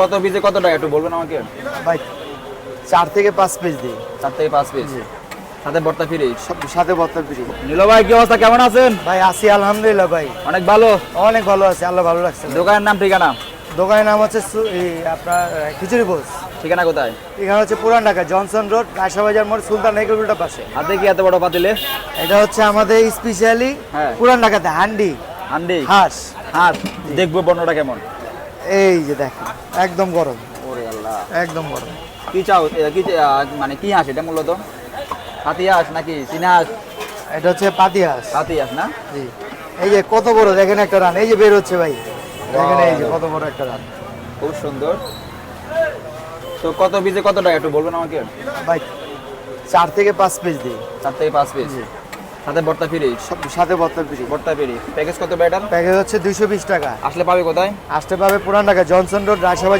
কত পিসে কত টাকা একটু বলবেন আমাকে? ভাই 4 থেকে 5 পিস দিই। 4 থেকে 5 পিস, সাথে ভর্তা ফ্রি। সাথে ভর্তা ফ্রি। নীল ভাই কি অবস্থা, কেমন আছেন? ভাই আছি আলহামদুলিল্লাহ ভাই। অনেক ভালো। অনেক ভালো আছি, আল্লাহ ভালো রাখছে। দোকানের নাম ঠিকানা? দোকানের নাম হচ্ছে আপনার খিচুড়ি বোস। ঠিকানা কোথায়? এখানে হচ্ছে পুরান ঢাকা জনসন রোড, রায়শা বাজার মোড়, সুলতান নাইকুলটার পাশে। হাতে কি এত বড় পাতিলে? এটা হচ্ছে আমাদের স্পেশালি হ্যাঁ। পুরান ঢাকাতে হান্ডি হান্ডি হাঁস। হাঁস, দেখবো বর্ণটা কেমন। এই যে দেখেন একদম গরম, ওরে আল্লাহ, একদম গরম। কি চাও মানে কি হাঁস এটা মূলত? হাতি হাঁস নাকি চীনা হাঁস? এটা হচ্ছে পাতি হাঁস। হাতি হাঁস না? জি। এই যে কত বড় দেখেন একটা রান, এই যে বের হচ্ছে ভাই, দেখেন এই যে কত বড় একটা রান। খুব সুন্দর। তো কত পিসে কত টাকা একটু বলবেন আমাকে? ভাই 4 থেকে 5 পিস দিই। 4 থেকে 5 পিস, সাথে ভর্তা ফ্রি। সাথে ভর্তা ফ্রি। ভর্তা ফ্রি। প্যাকেজ কত বেটার? প্যাকেজ হচ্ছে 220 টাকা। আসলে পাবে কোথায়? আসতে পাবে পুরান ঢাকা জনসন রোড, রায়শা বাজার